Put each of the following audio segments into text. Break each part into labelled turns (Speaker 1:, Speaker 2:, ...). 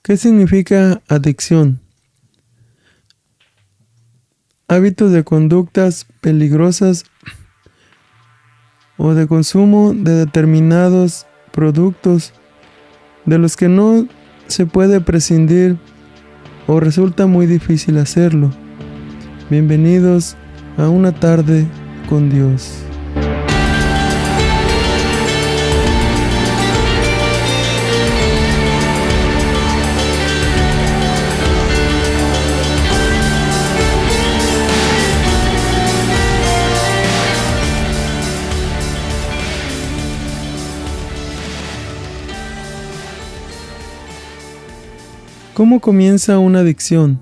Speaker 1: ¿Qué significa adicción? Hábitos de conductas peligrosas o de consumo de determinados productos de los que no se puede prescindir o resulta muy difícil hacerlo. Bienvenidos a una tarde con Dios. ¿Cómo comienza una adicción?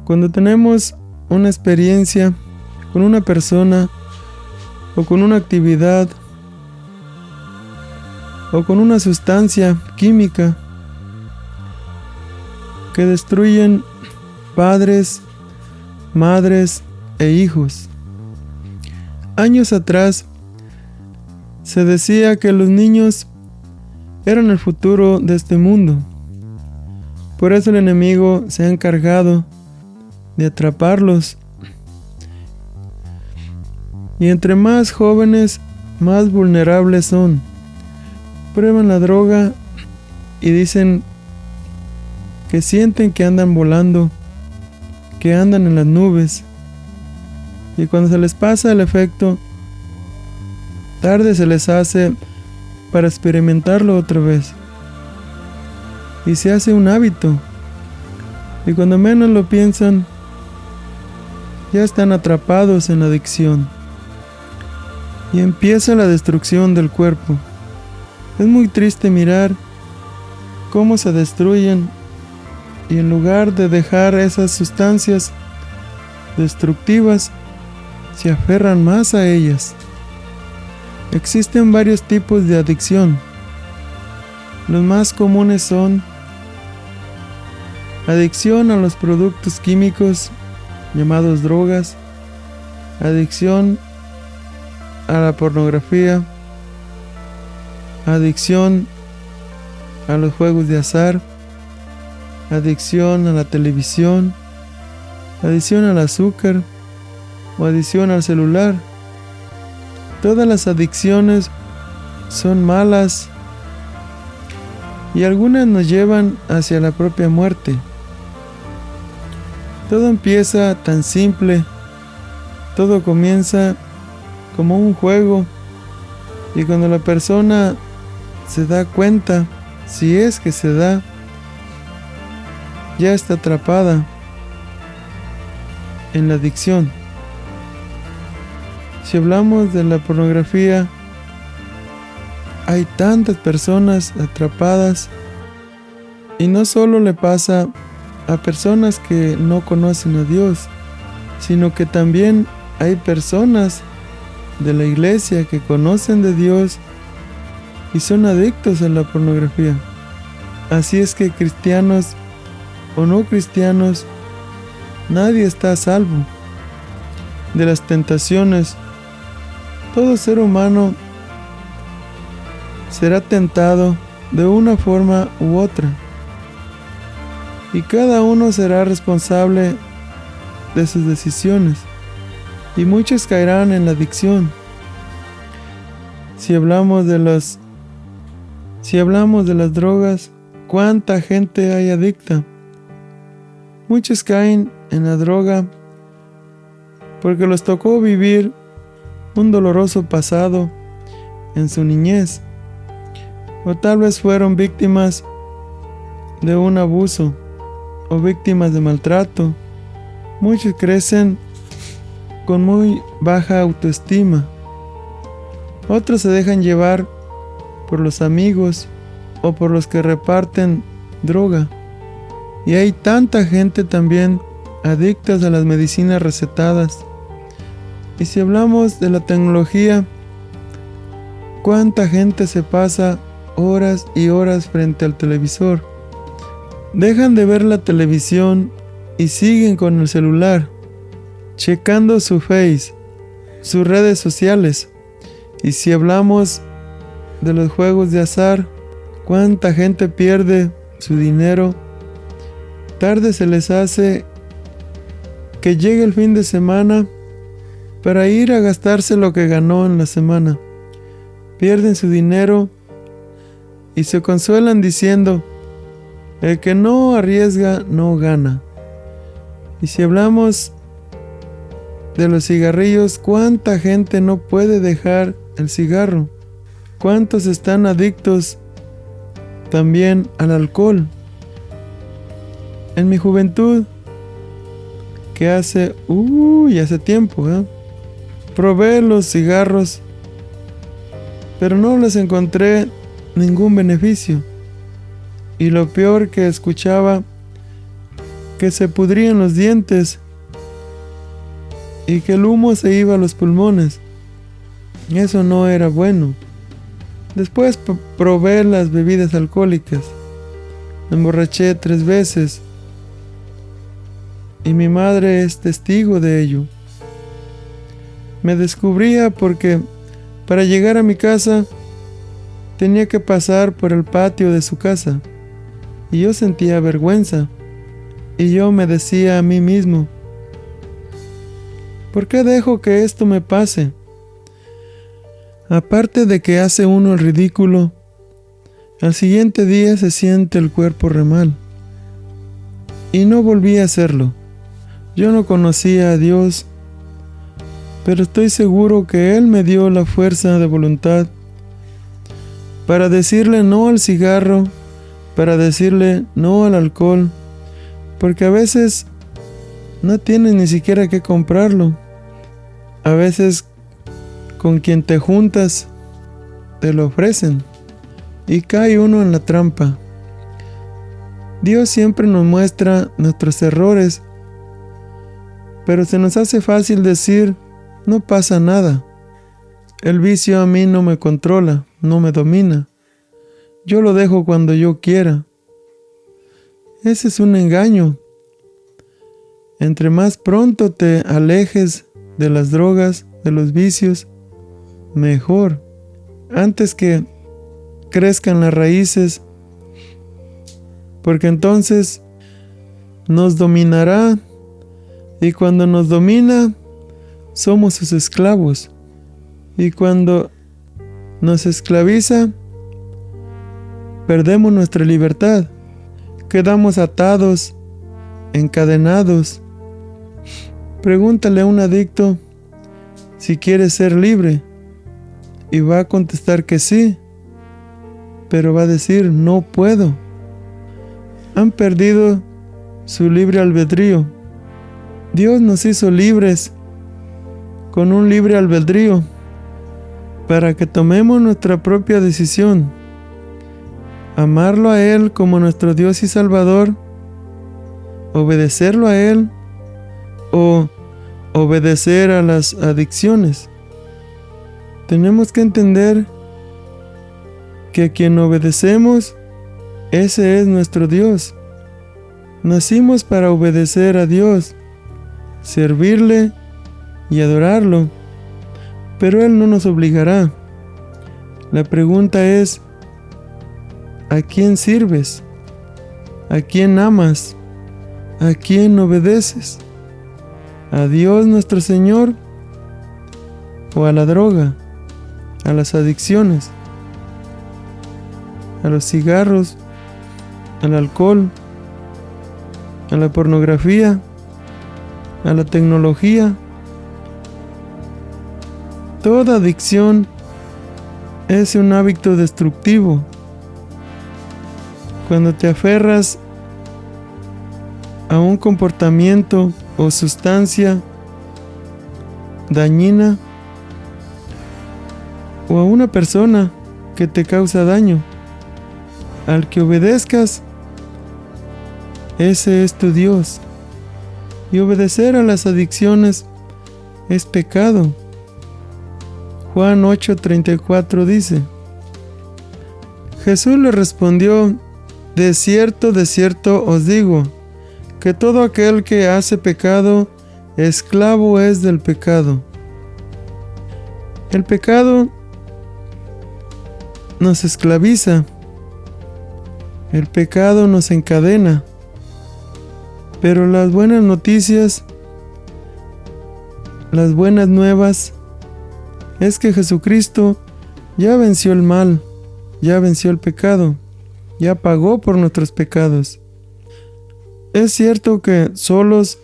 Speaker 1: Cuando tenemos una experiencia con una persona o con una actividad o con una sustancia química que destruyen padres, madres e hijos. Años atrás se decía que los niños eran el futuro de este mundo. Por eso el enemigo se ha encargado de atraparlos. Y entre más jóvenes, más vulnerables son. Prueban la droga y dicen que sienten que andan volando, que andan en las nubes. Y cuando se les pasa el efecto, tarde se les hace para experimentarlo otra vez. Y se hace un hábito. Y cuando menos lo piensan, ya están atrapados en la adicción. Y empieza la destrucción del cuerpo. Es muy triste mirar cómo se destruyen y en lugar de dejar esas sustancias destructivas, se aferran más a ellas. Existen varios tipos de adicción. Los más comunes son adicción a los productos químicos llamados drogas, adicción a la pornografía, adicción a los juegos de azar, adicción a la televisión, adicción al azúcar o adicción al celular. Todas las adicciones son malas y algunas nos llevan hacia la propia muerte. Todo empieza tan simple, todo comienza como un juego y cuando la persona se da cuenta, si es que se da, ya está atrapada en la adicción. Si hablamos de la pornografía, hay tantas personas atrapadas y no solo le pasa a personas que no conocen a Dios, sino que también hay personas de la iglesia que conocen de Dios y son adictos a la pornografía. Así es que cristianos o no cristianos, nadie está a salvo de las tentaciones. Todo ser humano será tentado de una forma u otra. Y cada uno será responsable de sus decisiones. Y muchos caerán en la adicción. Si hablamos de las drogas, ¿cuánta gente hay adicta? Muchos caen en la droga porque les tocó vivir un doloroso pasado en su niñez. O tal vez fueron víctimas de un abuso o víctimas de maltrato. Muchos crecen con muy baja autoestima. Otros se dejan llevar por los amigos o por los que reparten droga. Y hay tanta gente también adictas a las medicinas recetadas. Y si hablamos de la tecnología, ¿cuánta gente se pasa horas y horas frente al televisor? Dejan de ver la televisión y siguen con el celular, checando su Face, sus redes sociales. Y si hablamos de los juegos de azar, ¿cuánta gente pierde su dinero, tarde se les hace que llegue el fin de semana para ir a gastarse lo que ganó en la semana. Pierden su dinero y se consuelan diciendo: el que no arriesga no gana. Y si hablamos de los cigarrillos, ¿cuánta gente no puede dejar el cigarro? ¿Cuántos están adictos también al alcohol? En mi juventud, que hace tiempo, probé los cigarros, pero no les encontré ningún beneficio. Y lo peor, que escuchaba que se pudrían los dientes y que el humo se iba a los pulmones. Eso no era bueno. Después probé las bebidas alcohólicas. Me emborraché 3 veces. Y mi madre es testigo de ello. Me descubría porque para llegar a mi casa tenía que pasar por el patio de su casa. Y yo sentía vergüenza. Y yo me decía a mí mismo: ¿por qué dejo que esto me pase? Aparte de que hace uno el ridículo, al siguiente día se siente el cuerpo re mal. Y no volví a hacerlo. Yo no conocía a Dios, pero estoy seguro que Él me dio la fuerza de voluntad para decirle no al cigarro, para decirle no al alcohol, porque a veces no tienes ni siquiera que comprarlo. A veces con quien te juntas te lo ofrecen y cae uno en la trampa. Dios siempre nos muestra nuestros errores, pero se nos hace fácil decir: no pasa nada. El vicio a mí no me controla, no me domina. Yo lo dejo cuando yo quiera. Ese es un engaño. Entre más pronto te alejes de las drogas, de los vicios, mejor. Antes que crezcan las raíces, porque entonces nos dominará, y cuando nos domina, somos sus esclavos. Y cuando nos esclaviza, perdemos nuestra libertad. Quedamos atados, encadenados. Pregúntale a un adicto si quiere ser libre y va a contestar que sí, pero va a decir: no puedo. Han perdido su libre albedrío. Dios nos hizo libres con un libre albedrío para que tomemos nuestra propia decisión: amarlo a Él como nuestro Dios y Salvador, obedecerlo a Él, o obedecer a las adicciones. Tenemos que entender que a quien obedecemos, ese es nuestro Dios. Nacimos para obedecer a Dios, servirle y adorarlo, pero Él no nos obligará. La pregunta es: ¿a quién sirves? ¿A quién amas? ¿A quién obedeces? ¿A Dios nuestro Señor o a la droga, a las adicciones, a los cigarros, al alcohol, a la pornografía, a la tecnología? Toda adicción es un hábito destructivo. Cuando te aferras a un comportamiento o sustancia dañina, o a una persona que te causa daño, al que obedezcas, ese es tu Dios. Y obedecer a las adicciones es pecado. Juan 8:34 dice: Jesús le respondió: de cierto os digo, que todo aquel que hace pecado, esclavo es del pecado. El pecado nos esclaviza. El pecado nos encadena. Pero las buenas noticias, las buenas nuevas, es que Jesucristo ya venció el mal, ya venció el pecado, ya pagó por nuestros pecados. Es cierto que solos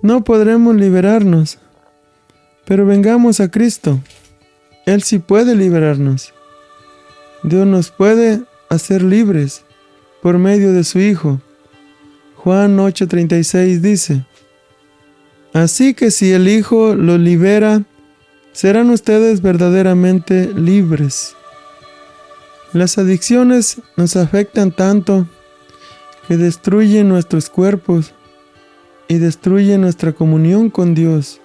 Speaker 1: no podremos liberarnos, pero vengamos a Cristo. Él sí puede liberarnos. Dios nos puede hacer libres por medio de su Hijo. Juan 8:36 dice: Así que si el Hijo los libera, serán ustedes verdaderamente libres. Las adicciones nos afectan tanto que destruyen nuestros cuerpos y destruyen nuestra comunión con Dios,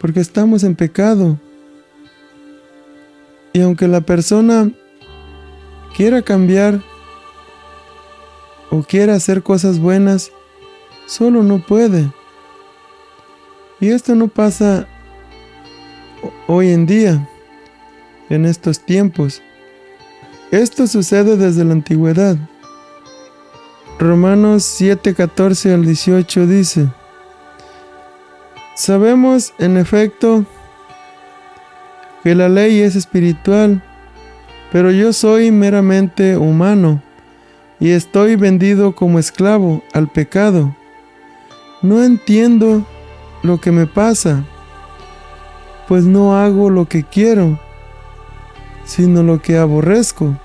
Speaker 1: porque estamos en pecado. Y aunque la persona quiera cambiar o quiera hacer cosas buenas, solo no puede. Y esto no pasa hoy en día, en estos tiempos. Esto sucede desde la antigüedad. Romanos 7:14 al 18 dice: Sabemos, en efecto, que la ley es espiritual, pero yo soy meramente humano y estoy vendido como esclavo al pecado. No entiendo lo que me pasa, pues no hago lo que quiero, sino lo que aborrezco.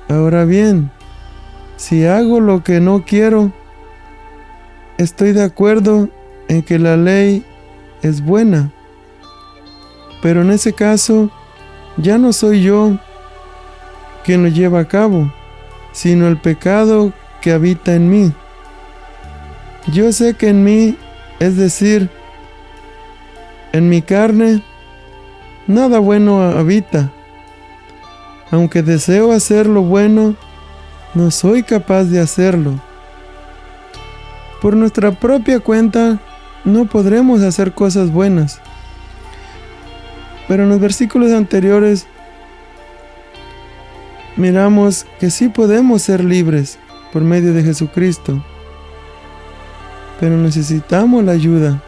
Speaker 1: Ahora bien, si hago lo que no quiero, estoy de acuerdo en que la ley es buena. Pero en ese caso, ya no soy yo quien lo lleva a cabo, sino el pecado que habita en mí. Yo sé que en mí, es decir, en mi carne, nada bueno habita. Aunque deseo hacer lo bueno, no soy capaz de hacerlo. Por nuestra propia cuenta, no podremos hacer cosas buenas. Pero en los versículos anteriores, miramos que sí podemos ser libres por medio de Jesucristo. Pero necesitamos la ayuda.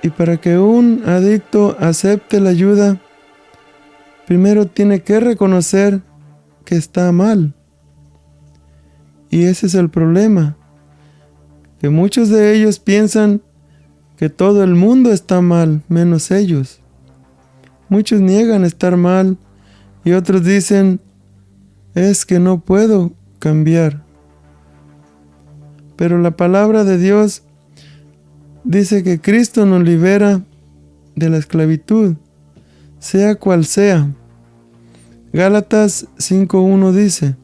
Speaker 1: Y para que un adicto acepte la ayuda, primero tiene que reconocer que está mal. Y ese es el problema, que muchos de ellos piensan que todo el mundo está mal, menos ellos. Muchos niegan estar mal y otros dicen: es que no puedo cambiar. Pero la palabra de Dios dice que Cristo nos libera de la esclavitud, sea cual sea. Gálatas 5:1 dice: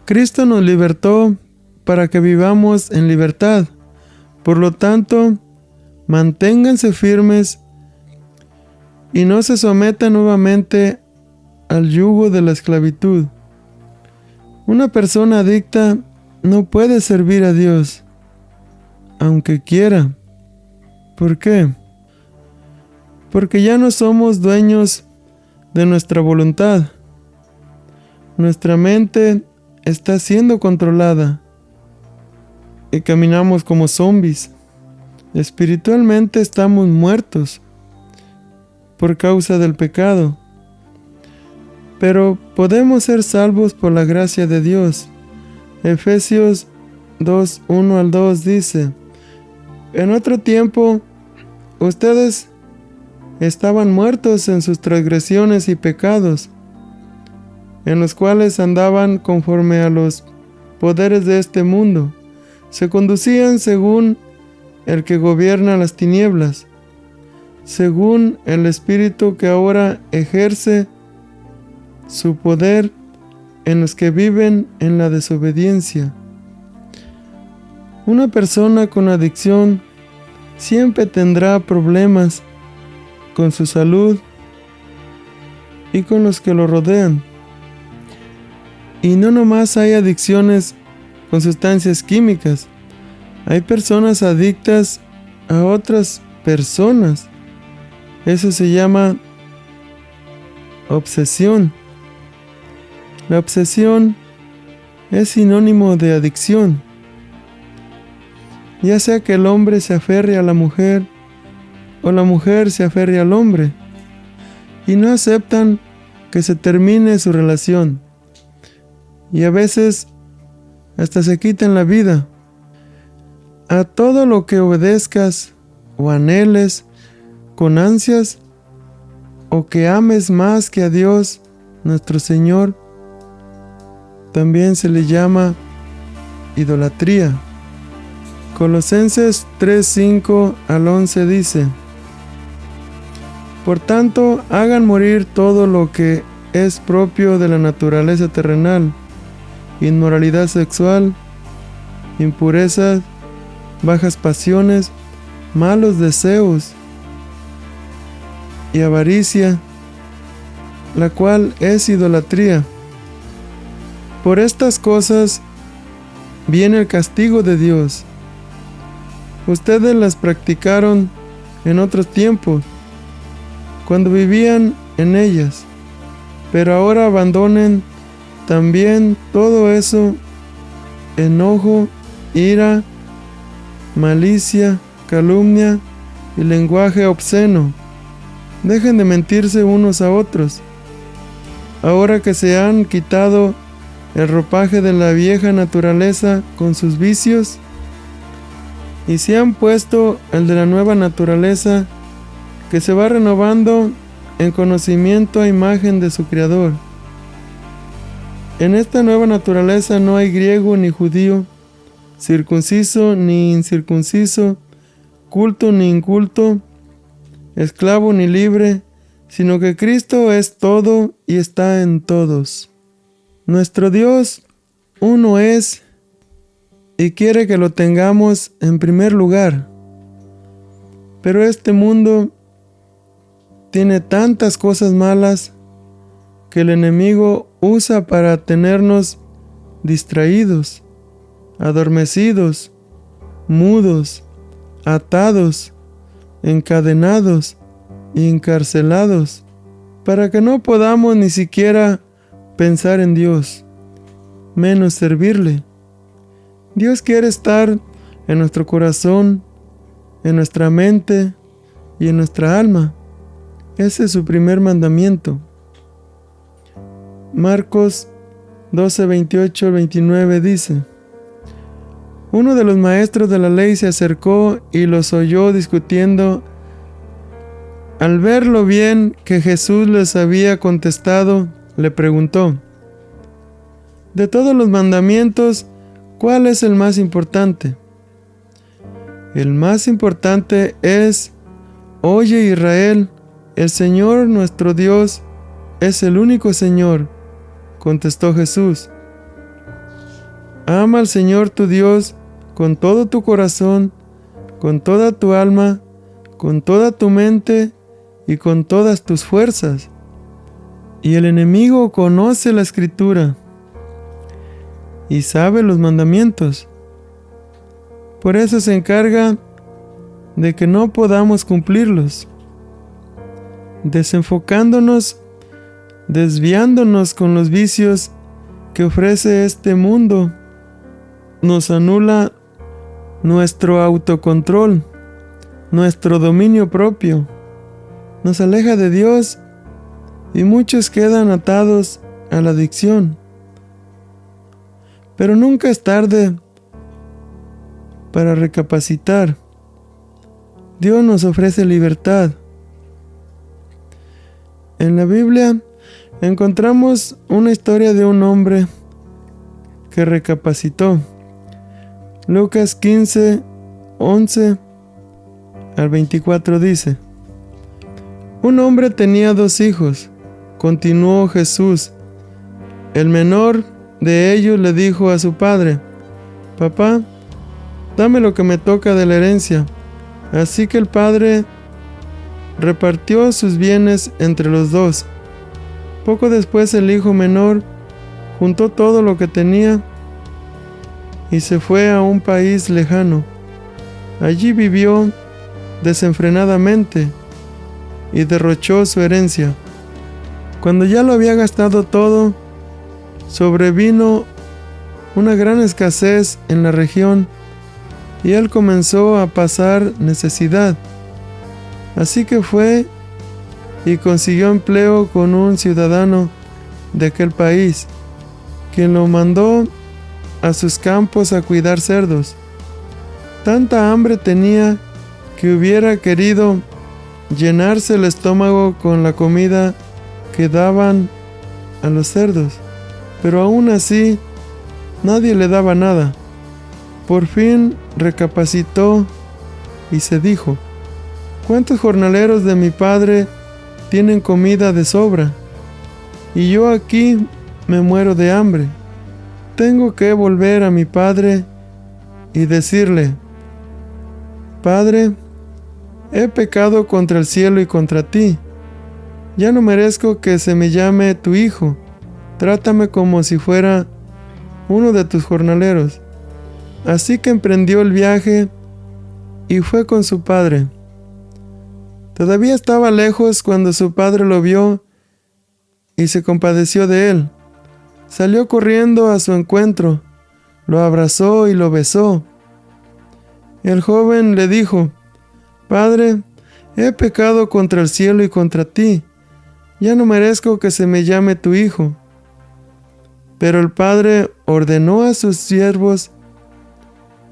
Speaker 1: Cristo nos libertó para que vivamos en libertad. Por lo tanto, manténganse firmes y no se sometan nuevamente al yugo de la esclavitud. Una persona adicta no puede servir a Dios, aunque quiera. ¿Por qué? Porque ya no somos dueños de nuestra voluntad. Nuestra mente está siendo controlada y caminamos como zombies. Espiritualmente estamos muertos por causa del pecado, pero podemos ser salvos por la gracia de Dios. Efesios 2:1 al 2 dice: En otro tiempo, ustedes estaban muertos en sus transgresiones y pecados, en los cuales andaban conforme a los poderes de este mundo. Se conducían según el que gobierna las tinieblas, según el espíritu que ahora ejerce su poder en los que viven en la desobediencia. Una persona con adicción siempre tendrá problemas con su salud y con los que lo rodean. Y no nomás hay adicciones con sustancias químicas, hay personas adictas a otras personas. Eso se llama obsesión. La obsesión es sinónimo de adicción. Ya sea que el hombre se aferre a la mujer o la mujer se aferre al hombre, y no aceptan que se termine su relación, y a veces hasta se quitan la vida. A todo lo que obedezcas o anheles con ansias, o que ames más que a Dios nuestro Señor, también se le llama idolatría. Colosenses 3:5 al 11 dice: Por tanto, hagan morir todo lo que es propio de la naturaleza terrenal: inmoralidad sexual, impurezas, bajas pasiones, malos deseos y avaricia, la cual es idolatría. Por estas cosas viene el castigo de Dios. Ustedes las practicaron en otros tiempos, cuando vivían en ellas, pero ahora abandonen también todo eso: enojo, ira, malicia, calumnia y lenguaje obsceno. Dejen de mentirse unos a otros, ahora que se han quitado el ropaje de la vieja naturaleza con sus vicios, y se han puesto el de la nueva naturaleza, que se va renovando en conocimiento a imagen de su Creador. En esta nueva naturaleza no hay griego ni judío, circunciso ni incircunciso, culto ni inculto, esclavo ni libre, sino que Cristo es todo y está en todos. Nuestro Dios uno es y quiere que lo tengamos en primer lugar. Pero este mundo tiene tantas cosas malas que el enemigo usa para tenernos distraídos, adormecidos, mudos, atados, encadenados y encarcelados, para que no podamos ni siquiera pensar en Dios, menos servirle. Dios quiere estar en nuestro corazón, en nuestra mente y en nuestra alma. Ese es su primer mandamiento. Marcos 12:28-29 dice: Uno de los maestros de la ley se acercó y los oyó discutiendo. Al ver lo bien que Jesús les había contestado, le preguntó: De todos los mandamientos, ¿cuál es el más importante? El más importante es: Oye, Israel, el Señor nuestro Dios es el único Señor, contestó Jesús. Ama al Señor tu Dios con todo tu corazón, con toda tu alma, con toda tu mente y con todas tus fuerzas. Y el enemigo conoce la Escritura y sabe los mandamientos. Por eso se encarga de que no podamos cumplirlos, desenfocándonos, desviándonos con los vicios que ofrece este mundo. Nos anula nuestro autocontrol, nuestro dominio propio, nos aleja de Dios y muchos quedan atados a la adicción. Pero nunca es tarde para recapacitar. Dios nos ofrece libertad. En la Biblia encontramos una historia de un hombre que recapacitó. Lucas 15:11 al 24 dice: Un hombre tenía 2 hijos, continuó Jesús. El menor de ellos le dijo a su padre: Papá, dame lo que me toca de la herencia. Así que el padre repartió sus bienes entre los 2. Poco después el hijo menor juntó todo lo que tenía y se fue a un país lejano. Allí vivió desenfrenadamente y derrochó su herencia. Cuando ya lo había gastado todo, sobrevino una gran escasez en la región y él comenzó a pasar necesidad. Así que fue y consiguió empleo con un ciudadano de aquel país, quien lo mandó a sus campos a cuidar cerdos. Tanta hambre tenía que hubiera querido llenarse el estómago con la comida que daban a los cerdos, pero aún así nadie le daba nada. Por fin recapacitó y se dijo: ¿cuántos jornaleros de mi padre tienen comida de sobra? Y yo aquí me muero de hambre. Tengo que volver a mi padre y decirle: Padre, he pecado contra el cielo y contra ti. Ya no merezco que se me llame tu hijo. Trátame como si fuera uno de tus jornaleros. Así que emprendió el viaje y fue con su padre. Todavía estaba lejos cuando su padre lo vio y se compadeció de él. Salió corriendo a su encuentro, lo abrazó y lo besó. El joven le dijo: Padre, he pecado contra el cielo y contra ti. Ya no merezco que se me llame tu hijo. Pero el padre ordenó a sus siervos: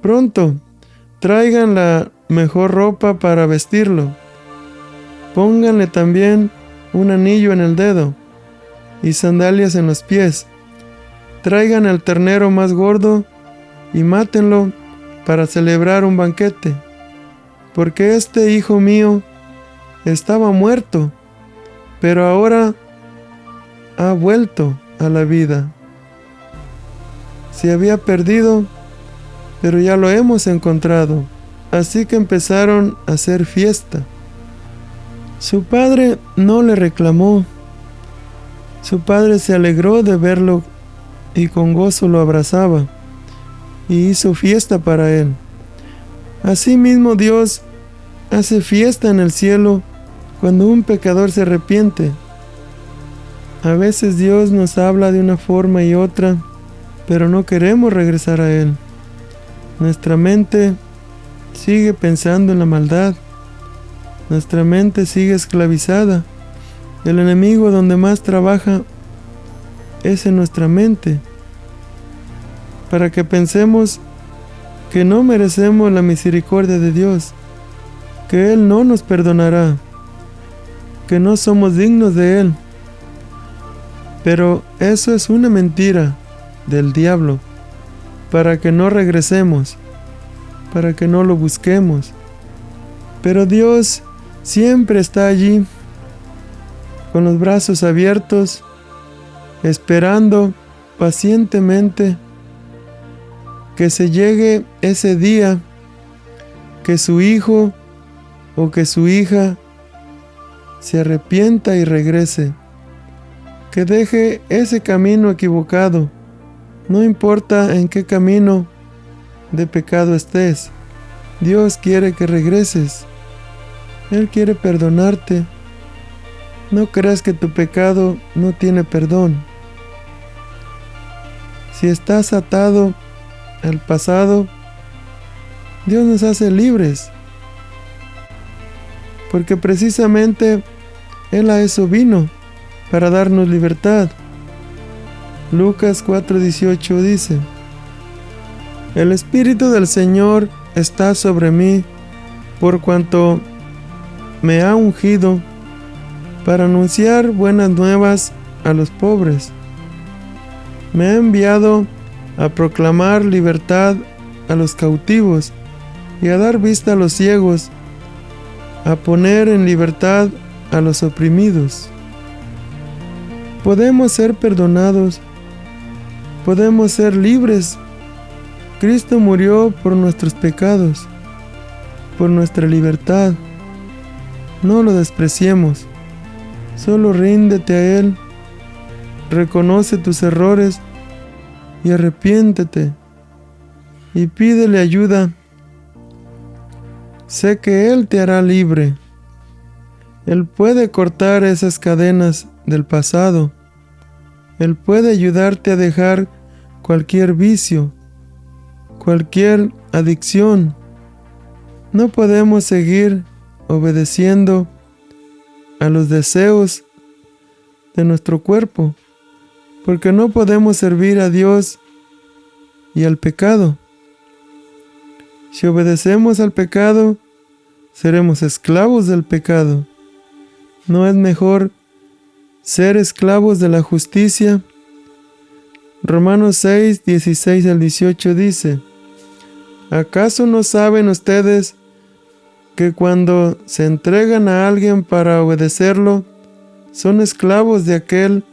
Speaker 1: pronto, traigan la mejor ropa para vestirlo. Pónganle también un anillo en el dedo y sandalias en los pies. Traigan al ternero más gordo y mátenlo para celebrar un banquete, porque este hijo mío estaba muerto, pero ahora ha vuelto a la vida. Se había perdido, pero ya lo hemos encontrado. Así que empezaron a hacer fiesta. Su padre no le reclamó. Su padre se alegró de verlo y con gozo lo abrazaba y hizo fiesta para él. Asimismo, Dios hace fiesta en el cielo cuando un pecador se arrepiente. A veces Dios nos habla de una forma y otra, pero no queremos regresar a Él. Nuestra mente sigue pensando en la maldad. Nuestra mente sigue esclavizada. El enemigo donde más trabaja es en nuestra mente, para que pensemos que no merecemos la misericordia de Dios, que Él no nos perdonará, que no somos dignos de Él. Pero eso es una mentira del diablo, para que no regresemos, para que no lo busquemos. Pero Dios siempre está allí, con los brazos abiertos, esperando pacientemente que se llegue ese día, que su hijo o que su hija se arrepienta y regrese, que deje ese camino equivocado. No importa en qué camino de pecado estés, Dios quiere que regreses. Él quiere perdonarte. No creas que tu pecado no tiene perdón. Si estás atado al pasado, Dios nos hace libres, porque precisamente Él a eso vino, para darnos libertad. Lucas 4:18 dice: El Espíritu del Señor está sobre mí, por cuanto me ha ungido para anunciar buenas nuevas a los pobres. Me ha enviado a proclamar libertad a los cautivos y a dar vista a los ciegos, a poner en libertad a los oprimidos. Podemos ser perdonados, podemos ser libres. Cristo murió por nuestros pecados, por nuestra libertad. No lo despreciemos. Solo ríndete a Él, reconoce tus errores y arrepiéntete y pídele ayuda. Sé que Él te hará libre. Él puede cortar esas cadenas del pasado. Él puede ayudarte a dejar cualquier vicio, cualquier adicción. No podemos seguir obedeciendo a los deseos de nuestro cuerpo, porque no podemos servir a Dios y al pecado. Si obedecemos al pecado, seremos esclavos del pecado. ¿No es mejor ser esclavos de la justicia? Romanos 6, 16 al 18 dice: ¿Acaso no saben ustedes que cuando se entregan a alguien para obedecerlo, son esclavos de aquel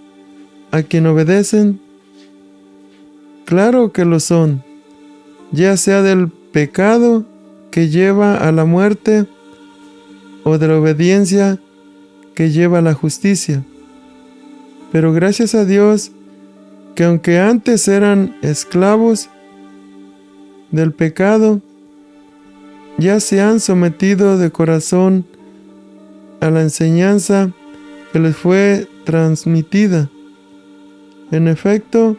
Speaker 1: a quien obedecen? Claro que lo son, ya sea del pecado que lleva a la muerte o de la obediencia que lleva a la justicia. Pero gracias a Dios que aunque antes eran esclavos del pecado, ya se han sometido de corazón a la enseñanza que les fue transmitida. En efecto,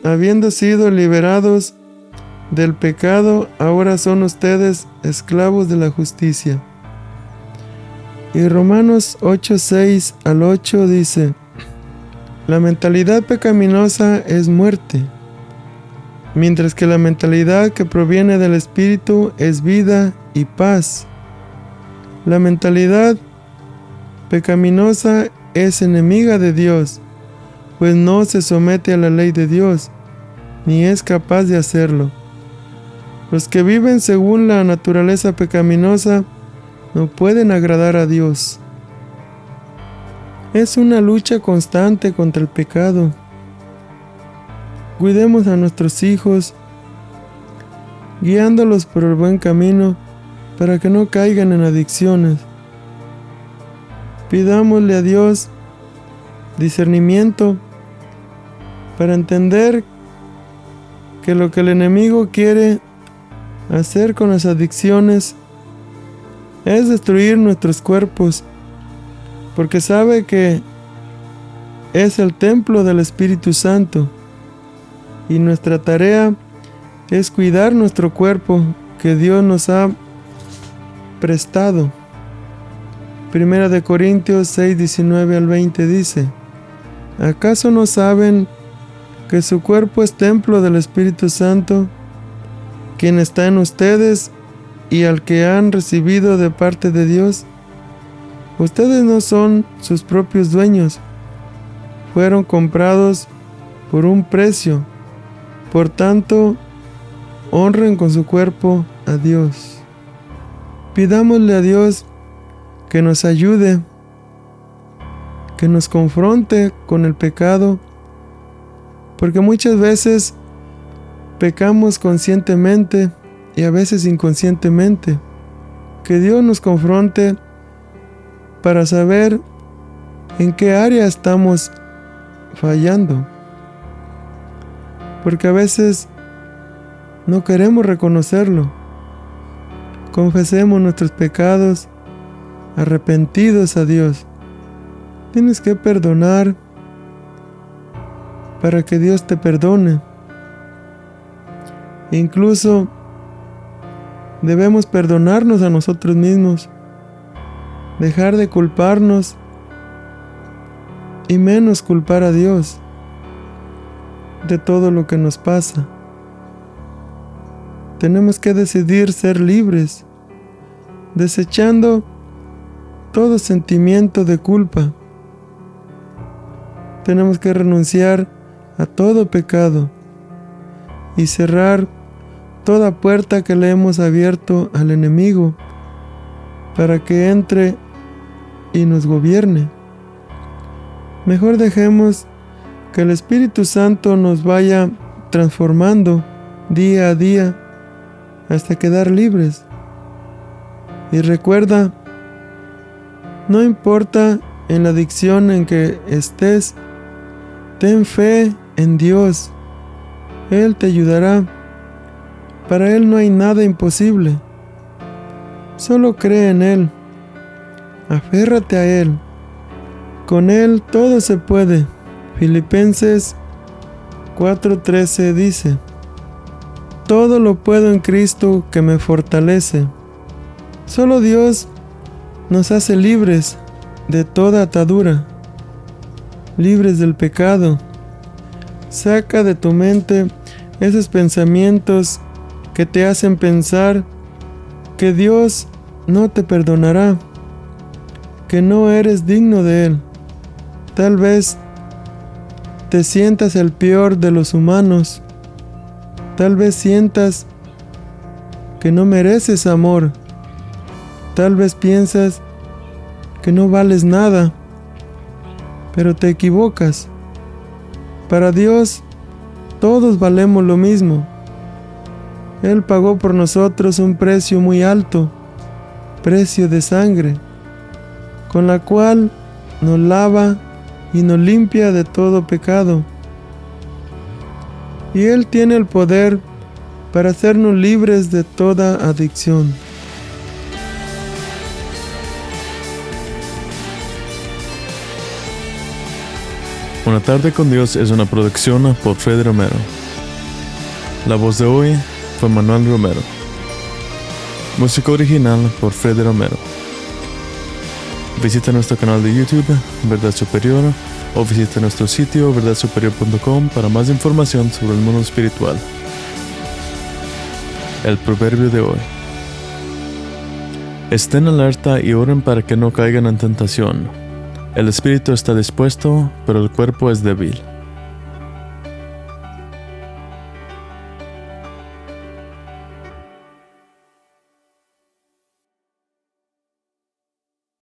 Speaker 1: habiendo sido liberados del pecado, ahora son ustedes esclavos de la justicia. Y Romanos 8, 6 al 8 dice: la mentalidad pecaminosa es muerte, mientras que la mentalidad que proviene del Espíritu es vida y paz. La mentalidad pecaminosa es enemiga de Dios, pues no se somete a la ley de Dios, ni es capaz de hacerlo. Los que viven según la naturaleza pecaminosa no pueden agradar a Dios. Es una lucha constante contra el pecado. Cuidemos a nuestros hijos, guiándolos por el buen camino para que no caigan en adicciones. Pidámosle a Dios discernimiento para entender que lo que el enemigo quiere hacer con las adicciones es destruir nuestros cuerpos, porque sabe que es el templo del Espíritu Santo y nuestra tarea es cuidar nuestro cuerpo que Dios nos ha prestado. Primera de Corintios 6, 19 al 20 dice: ¿acaso no saben que su cuerpo es templo del Espíritu Santo, quien está en ustedes y al que han recibido de parte de Dios? Ustedes no son sus propios dueños, fueron comprados por un precio. Por tanto, honren con su cuerpo a Dios. Pidámosle a Dios que nos ayude, que nos confronte con el pecado, porque muchas veces pecamos conscientemente y a veces inconscientemente. Que Dios nos confronte para saber en qué área estamos fallando, porque a veces no queremos reconocerlo. Confesemos nuestros pecados arrepentidos a Dios. Tienes que perdonar para que Dios te perdone. Incluso debemos perdonarnos a nosotros mismos, dejar de culparnos y menos culpar a Dios de todo lo que nos pasa. Tenemos que decidir ser libres, desechando todo sentimiento de culpa. Tenemos que renunciar a todo pecado y cerrar toda puerta que le hemos abierto al enemigo para que entre y nos gobierne. Mejor dejemos que el Espíritu Santo nos vaya transformando día a día hasta quedar libres. Y recuerda, no importa en la adicción en que estés, ten fe en Dios. Él te ayudará. Para Él no hay nada imposible. Solo cree en Él. Aférrate a Él. Con Él todo se puede. Filipenses 4:13 dice: todo lo puedo en Cristo que me fortalece. Solo Dios nos hace libres de toda atadura, libres del pecado. Saca de tu mente esos pensamientos que te hacen pensar que Dios no te perdonará, que no eres digno de Él. Tal vez te sientas el peor de los humanos. Tal vez sientas que no mereces amor. Tal vez piensas que no vales nada, pero te equivocas. Para Dios, todos valemos lo mismo. Él pagó por nosotros un precio muy alto, precio de sangre, con la cual nos lava y nos limpia de todo pecado. Y Él tiene el poder para hacernos libres de toda adicción.
Speaker 2: Una tarde con Dios es una producción por Freddy Romero. La voz de hoy fue Manuel Romero. Música original por Freddy Romero. Visita nuestro canal de YouTube, Verdad Superior, o visita nuestro sitio verdadsuperior.com para más información sobre el mundo espiritual. El proverbio de hoy: estén alerta y oren para que no caigan en tentación. El espíritu está dispuesto, pero el cuerpo es débil.